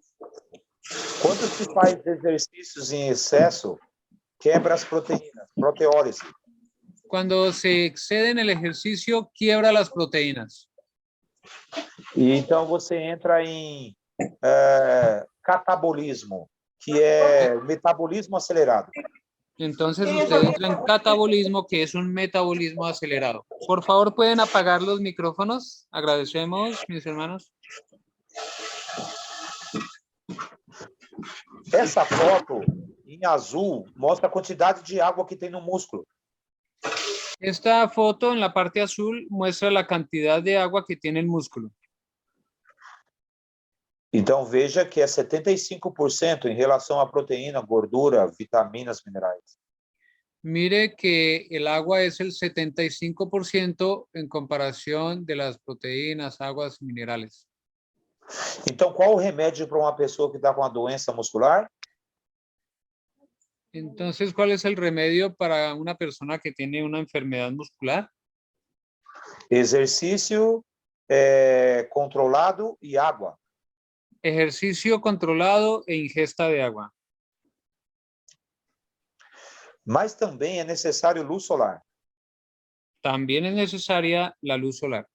Quando se faz exercícios em excesso, quebra as proteínas, proteólise. Cuando se excede en el ejercicio, quiebra las proteínas. E então você entra em catabolismo, que é metabolismo acelerado. Entonces usted entra en catabolismo, que es un metabolismo acelerado. Por favor, ¿pueden apagar los micrófonos? Agradecemos, mis hermanos. Essa foto em azul mostra a quantidade de água que tem no músculo. Esta foto en la parte azul muestra la cantidad de agua que tiene el músculo. Então veja que é 75% em relação à proteína, gordura, vitaminas, minerais. Mire que el agua es el 75% en comparación de las proteínas, aguas y minerales. Então, qual o remédio para uma pessoa que está com uma doença muscular? Entonces, ¿cuál es el remedio para una persona que tiene una enfermedad muscular? Exercício controlado e água. Ejercicio controlado e ingesta de agua. Mas também é necessário luz solar. También es necesaria la luz solar.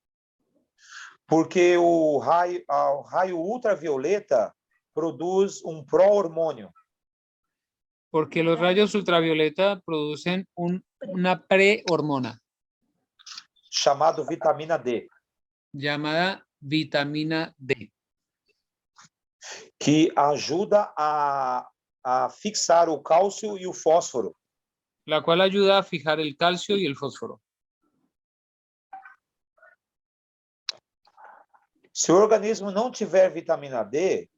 Porque o raio ultravioleta produz um pró-hormônio. Porque los rayos ultravioleta producen una prehormona Chamado vitamina D. llamada vitamina D. Que ajuda a fixar o cálcio e o fósforo. La cual ayuda a fijar el calcio y el fósforo. Se o organismo não tiver vitamina D,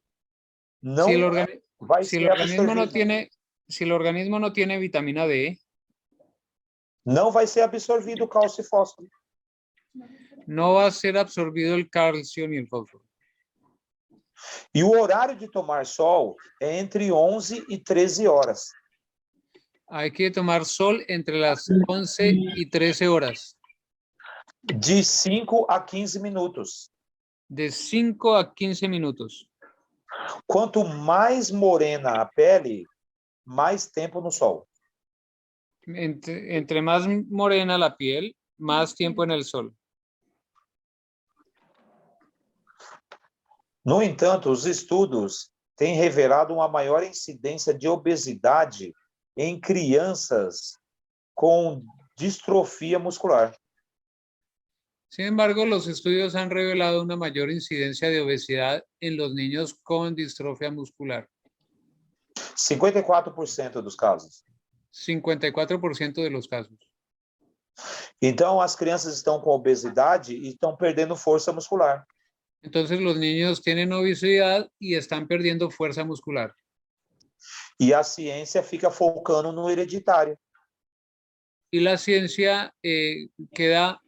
não vai ser absorvido. Si el organismo no tiene vitamina D, Não vai ser absorvido o cálcio e fósforo. no va a ser absorbido el calcio ni el fósforo. E o horário de tomar sol é entre 11 e 13 horas. Hay que tomar sol entre las 11 y 13 horas. De 5 a 15 minutos. De 5 a 15 minutos. Quanto mais morena a pele, mais tempo no sol. Entre más morena la piel, más tiempo en el sol. No entanto, os estudos têm revelado uma maior incidência de obesidade em crianças com distrofia muscular. Sin embargo, los estudios han revelado una mayor incidencia de obesidad en los niños con distrofia muscular. 54% dos casos. 54% de los casos. Então, as crianças estão com obesidade e estão perdendo força muscular. Entonces, los niños tienen obesidad y están perdiendo fuerza muscular. E a ciência fica focando no hereditário. Y la ciencia queda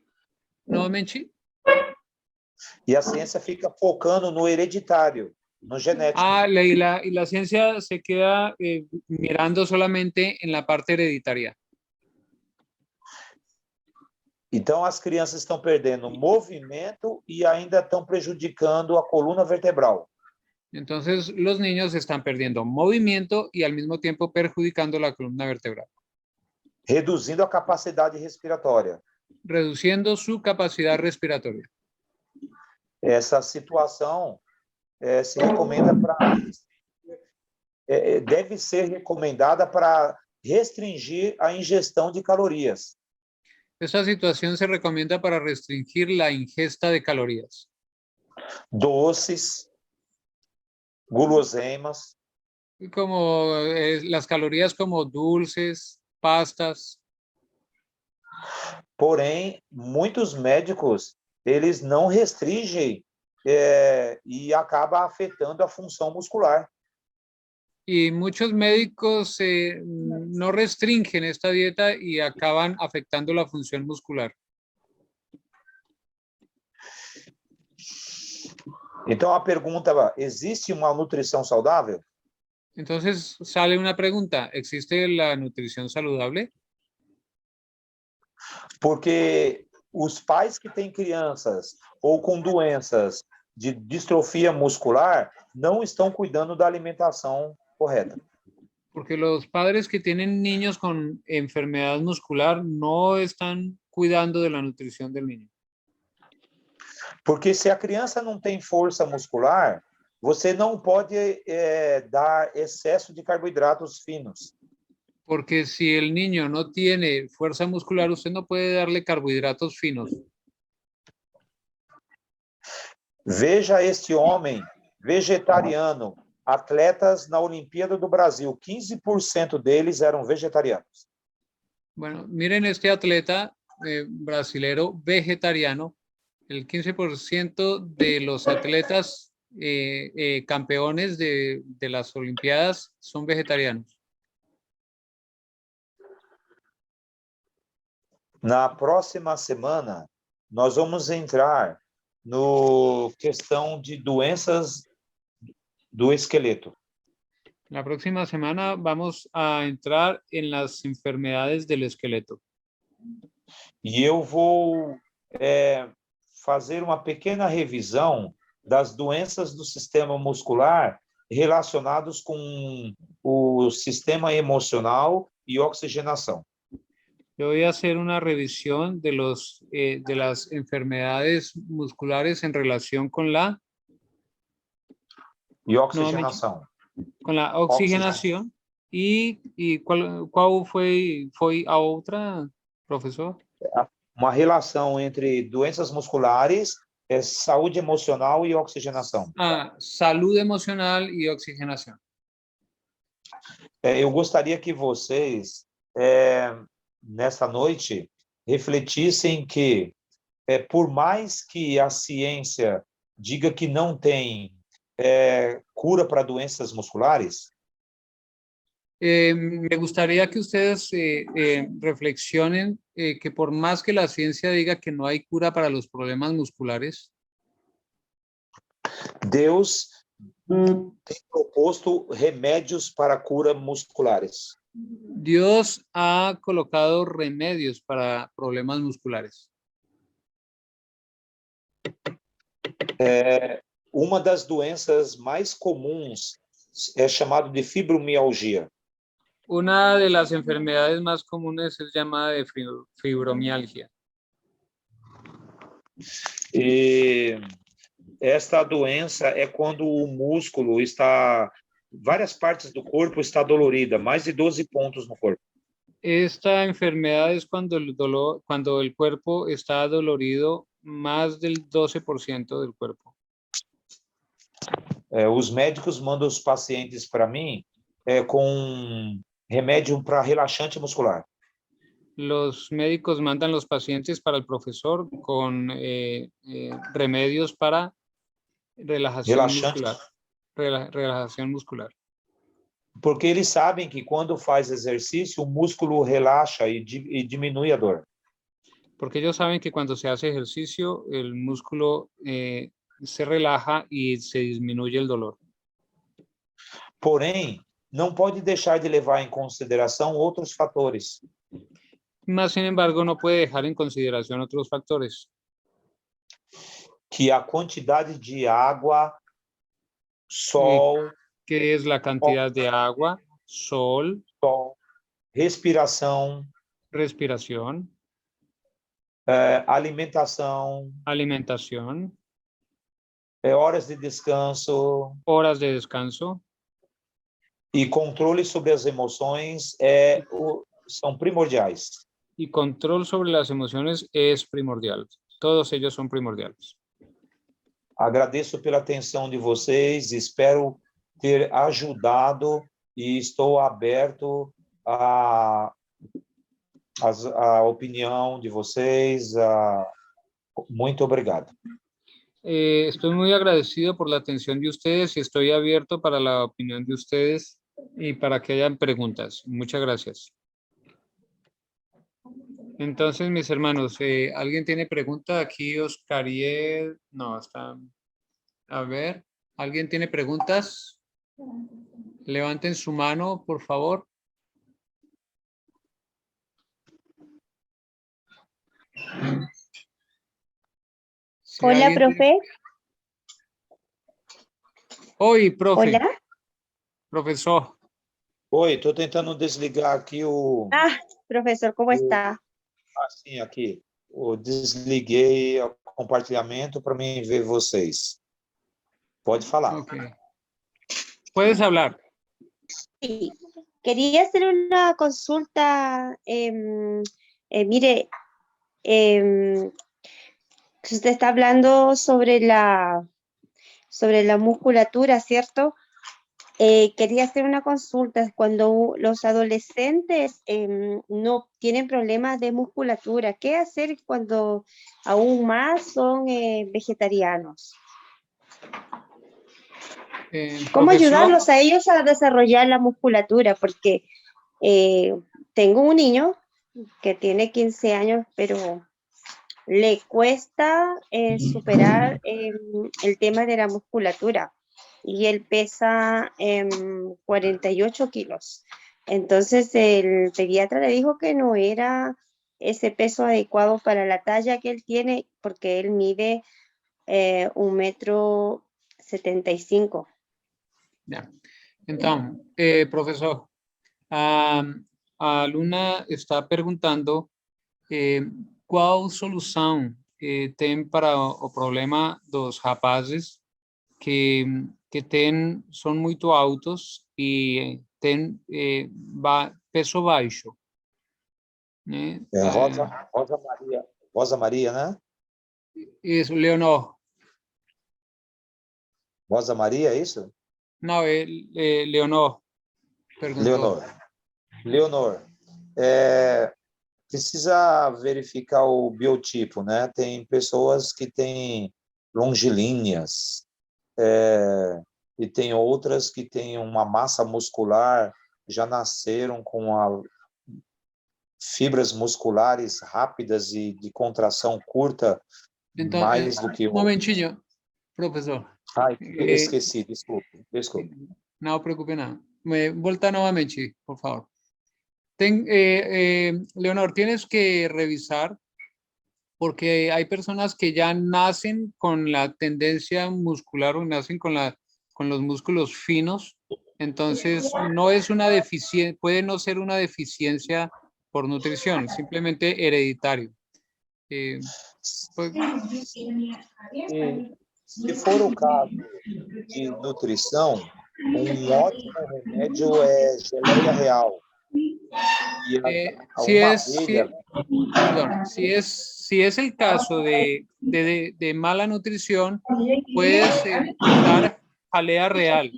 nuevamente. E a ciência fica focando no hereditário, no genético. Y la ciencia se queda mirando solamente en la parte hereditaria. Então, as crianças estão perdendo movimento e ainda estão prejudicando a coluna vertebral. Entonces, los niños están perdiendo movimiento y al mismo tiempo perjudicando la columna vertebral. Reduzindo a capacidade respiratória. Reduciendo su capacidad respiratoria. Essa situação se recomenda para... deve ser recomendada para restringir a ingestão de calorias. Esta situación se recomienda para restringir la ingesta de calorías. Doces, guloseimas. Como las calorías como dulces, pastas. Porém, muitos médicos, eles não restringem e acaba afetando a função muscular. Y muchos médicos no restringen esta dieta y acaban afectando la función muscular. Então, a pergunta, existe uma nutrição saudável? Entonces, sale una pregunta, ¿existe la nutrición saludable? Porque os pais que têm crianças ou com doenças de distrofia muscular não estão cuidando da alimentação correta. Porque los padres que tienen niños con enfermedad muscular no están cuidando de la nutrición del niño. Porque se a criança não tem força muscular, você não pode dar excesso de carboidratos finos. Porque si el niño no tiene fuerza muscular, usted no puede darle carbohidratos finos. Veja este homem vegetariano, atletas na Olimpíada do Brasil, 15% deles eram vegetarianos. Bueno, miren este atleta brasilero vegetariano, el 15% de los atletas campeones de las Olimpiadas son vegetarianos. Na próxima semana, nós vamos entrar no questão de doenças do esqueleto. La próxima semana vamos a entrar en las enfermedades del esqueleto. E eu vou fazer uma pequena revisão das doenças do sistema muscular relacionados com o sistema emocional e oxigenação. Yo voy a hacer una revisión de las enfermedades musculares en relación con la E oxigenação. Con la oxigenación. ¿Y cuál foi a outra, professor? Uma relação entre doenças musculares, saúde emocional e oxigenação. Salud emocional y oxigenación. Eu gostaria que vocês, nesta noite, refletissem que, por mais que a ciência diga que não tem cura para doenças musculares, me gustaría que ustedes reflexionen que por más que la ciencia diga que no hay cura para los problemas musculares, Deus tem proposto remédios para cura musculares. Dios ha colocado remedios para problemas musculares. Uma das doenças mais comuns é chamado de fibromialgia. Una de las enfermedades más comunes es llamada de fibromialgia. E esta doença é quando o músculo está, várias partes do corpo está dolorida, mais de 12 pontos no corpo. Esta enfermedad es cuando cuando el cuerpo está dolorido más del 12% del cuerpo. Os médicos mandam os pacientes para mim com remédio para relaxante muscular. Los médicos mandan los pacientes para el profesor con remedios para relajación Relaxante. muscular. Relajación muscular. Porque eles sabem que quando faz exercício, o músculo relaxa e diminui a dor. Porque ellos saben que cuando se hace ejercicio, el músculo se relaja y se disminuye el dolor. Porém, não pode deixar de levar em consideração outros fatores. Más sin embargo, no puede dejar en consideración otros factores, Que a quantidade de água, sol, que es la cantidad de agua, sol, respiração, respiración, alimentação, alimentación, horas de descanso horas de descanso e controle sobre as emoções são primordiais. y control sobre las emociones es primordial. Todos ellos son primordiales. Agradeço pela atenção de vocês, espero ter ajudado e estou aberto à opinião de vocês. Muito obrigado. Estoy muy agradecido por la atención de ustedes y estoy abierto para la opinión de ustedes y para que hayan preguntas. Muchas gracias. Entonces, mis hermanos, ¿alguien tiene pregunta? Aquí Oscariel, no, está, a ver, ¿alguien tiene preguntas? Levanten su mano, por favor. Si Hola, alguien tiene- profe. Oi, profe. Hola. Profesor. Oi, estou tentando desligar aqui o... Ah, profesor, ¿cómo está? Assim, aqui. Desliguei o compartilhamento para mim ver vocês. Pode falar. Ok. Puedes hablar. Sí. Quería hacer una consulta. Mire, usted está hablando sobre la musculatura, ¿cierto? Quería hacer una consulta. Cuando los adolescentes no tienen problemas de musculatura, ¿qué hacer cuando aún más son vegetarianos? ¿Cómo Profesor, ayudarlos a ellos a desarrollar la musculatura? Porque tengo un niño que tiene 15 años, pero le cuesta superar el tema de la musculatura. Y él pesa 48 kilos. Entonces el pediatra le dijo que no era ese peso adecuado para la talla que él tiene, porque él mide 1,75 m. Ya. Então, professor, a aluna está perguntando qual solução tem para o problema dos rapazes que são muito altos e têm peso baixo. Né? Rosa Maria, né? Isso, Leonor. Rosa Maria, é isso? Não, Leonor. Perguntou. Leonor. Precisa verificar o biotipo, né? Tem pessoas que têm longilíneas, e tem outras que têm uma massa muscular, já nasceram com fibras musculares rápidas e de contração curta, Então, mais do que... Um momentinho, professor. Ai, esqueci, desculpe. Não preocupe nada. Volta novamente, por favor. Leonor, tienes que revisar porque hay personas que ya nacen con la tendencia muscular o nacen con los músculos finos, entonces no es una deficiencia, puede no ser una deficiencia por nutrición, simplemente hereditario. Pues, Se for o caso de nutrição, um ótimo remédio é geleia real. E si uma es, abelha, perdón, si es el caso de mala nutrición, puedes usar jalea real.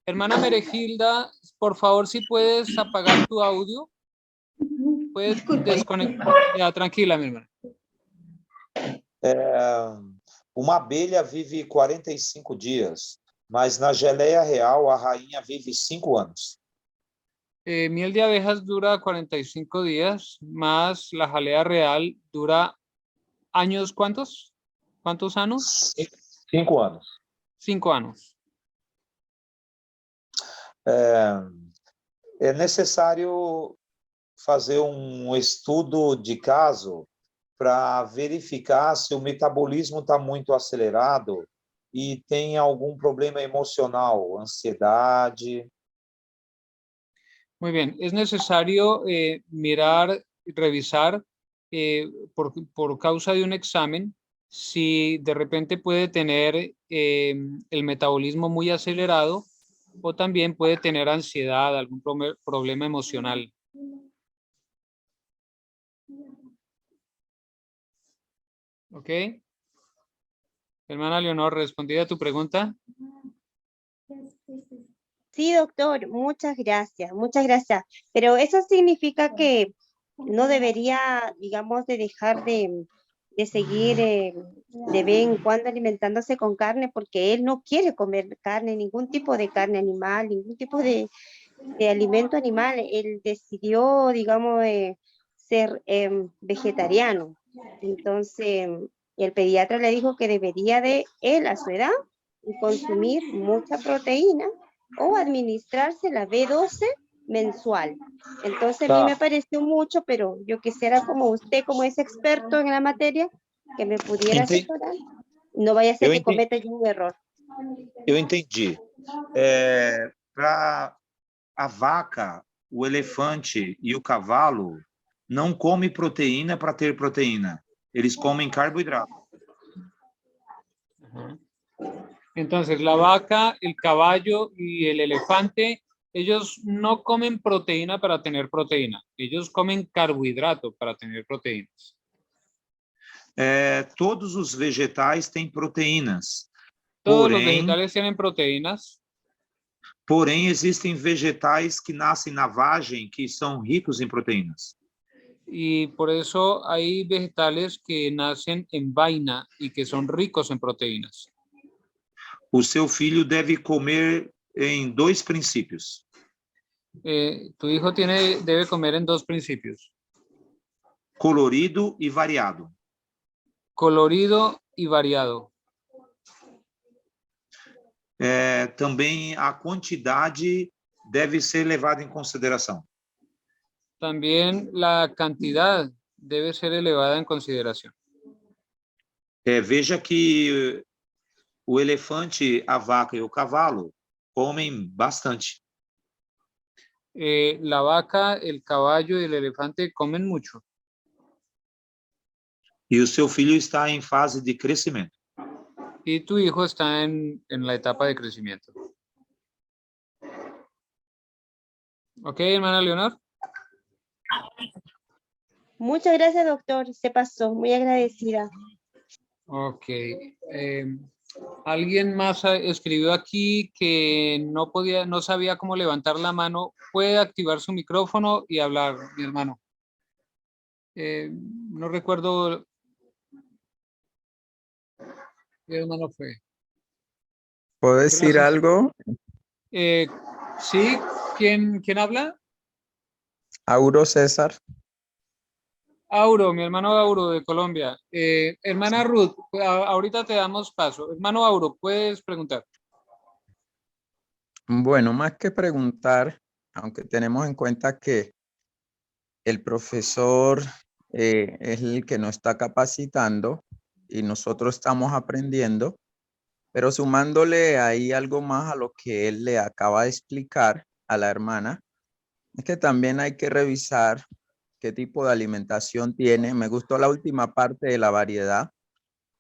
Hermana Meregilda, por favor, si puedes apagar tu audio, puedes desconectar. Ya, tranquila, mi hermana. uma abelha vive 45 dias, mas na geleia real a rainha vive 5 anos. Miel de abejas dura 45 días, más la jalea real dura años, ¿cuántos? ¿Cuántos años? 5 anos. 5 años. É necessário fazer um estudo de caso para verificar se o metabolismo está muito acelerado e tem algum problema emocional, ansiedade. Muy bien, es necesario mirar, revisar por causa de un examen si de repente puede tener el metabolismo muy acelerado o también puede tener ansiedad, algún problema emocional. ¿Ok? Hermana Leonor, ¿respondida a tu pregunta? Sí, doctor, muchas gracias, muchas gracias. Pero eso significa que no debería, digamos, de dejar de seguir de vez en cuando alimentándose con carne, porque él no quiere comer carne, ningún tipo de carne animal, ningún tipo de alimento animal. Él decidió, digamos, ser vegetariano. Entonces, el pediatra le dijo que debería de él, a su edad, consumir mucha proteína o administrarse la B12 mensual. Entonces, a mí me pareció mucho, pero yo quisiera, como usted, como es experto en la materia, que me pudiera asesorar. No vaya a ser que cometa yo un error. Eu entendi. Para a vaca, o elefante e o cavalo não comem proteína para ter proteína. Eles comem carboidrato. Entonces, la vaca, el caballo y el elefante, ellos no comen proteína para tener proteína. Ellos comen carbohidrato para tener proteínas. Todos os vegetais têm proteínas. Todos los vegetales tienen proteínas. Porém, existem vegetais que nascem na vagem que são ricos em proteínas. Y por eso hay vegetales que nacen en vaina y que son ricos en proteínas. O seu filho deve comer em 2 princípios. Tu hijo debe comer en 2 principios. Colorido e variado. Colorido y variado. Também a quantidade deve ser levada em consideração. También la cantidad debe ser elevada en consideración. Veja que o elefante, a vaca e o cavalo comem bastante. La vaca, el caballo y el elefante comen mucho. E o seu filho está em fase de crescimento. Y tu hijo está en la etapa de crecimiento. ¿Ok, hermana Leonor? Muchas gracias, doctor. Se pasó. Muy agradecida. Ok. Alguien más escribió aquí que no sabía cómo levantar la mano. Puede activar su micrófono y hablar, mi hermano. No recuerdo. ¿Qué hermano fue? ¿Puedo decir Gracias. algo? Sí, ¿quién habla? Auro César. Auro, mi hermano Auro de Colombia. Hermana Ruth, ahorita te damos paso. Hermano Auro, puedes preguntar. Bueno, más que preguntar, aunque tenemos en cuenta que el profesor es el que nos está capacitando y nosotros estamos aprendiendo, pero sumándole ahí algo más a lo que él le acaba de explicar a la hermana, es que también hay que revisar qué tipo de alimentación tiene. Me gustó la última parte de la variedad,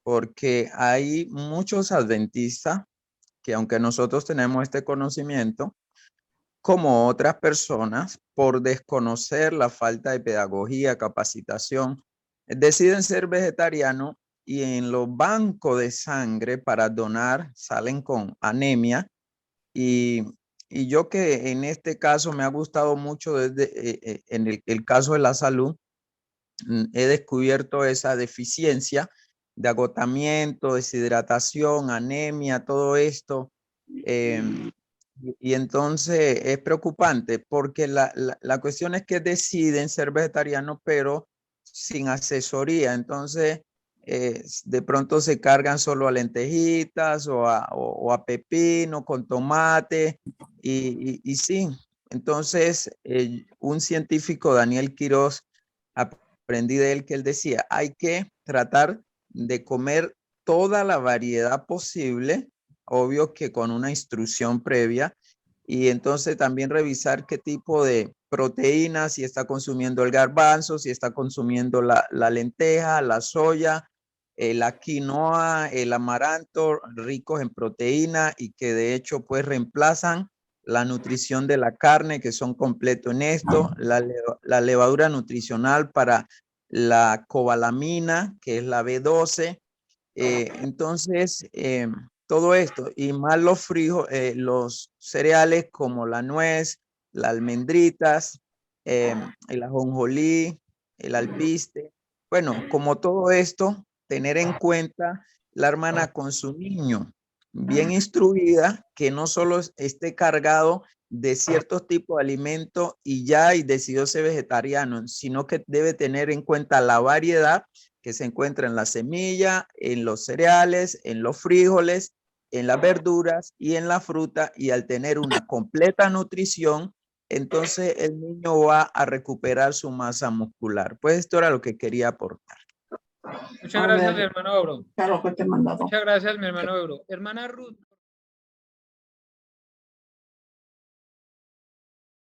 porque hay muchos adventistas que, aunque nosotros tenemos este conocimiento, como otras personas, por desconocer la falta de pedagogía, capacitación, deciden ser vegetarianos y en los bancos de sangre para donar salen con anemia. Y, y yo que en este caso me ha gustado mucho desde en el caso de la salud, he descubierto esa deficiencia de agotamiento, deshidratación, anemia, todo esto. Y entonces es preocupante porque la cuestión es que deciden ser vegetarianos, pero sin asesoría. Entonces, de pronto se cargan solo a lentejitas o a pepino con tomate. Y sí, entonces un científico, Daniel Quiroz, aprendí de él que él decía, hay que tratar de comer toda la variedad posible, obvio que con una instrucción previa, y entonces también revisar qué tipo de proteínas, si está consumiendo el garbanzo, si está consumiendo la lenteja, la soya, la quinoa, el amaranto, ricos en proteína y que de hecho pues reemplazan la nutrición de la carne, que son completos en esto, la levadura nutricional para la cobalamina, que es la B12. Entonces, todo esto y más los frijoles, los cereales como la nuez, las almendritas, el ajonjolí, el alpiste. Bueno, como todo esto, tener en cuenta la hermana con su niño, bien instruida, que no solo esté cargado de ciertos tipos de alimentos y ya y decidió ser vegetariano, sino que debe tener en cuenta la variedad que se encuentra en la semilla, en los cereales, en los frijoles, en las verduras y en la fruta, y al tener una completa nutrición, entonces el niño va a recuperar su masa muscular. Pues esto era lo que quería aportar. Muchas gracias, mi hermano Euro. Claro que te he mandado. Muchas gracias, mi hermano Euro. Hermana Ruth,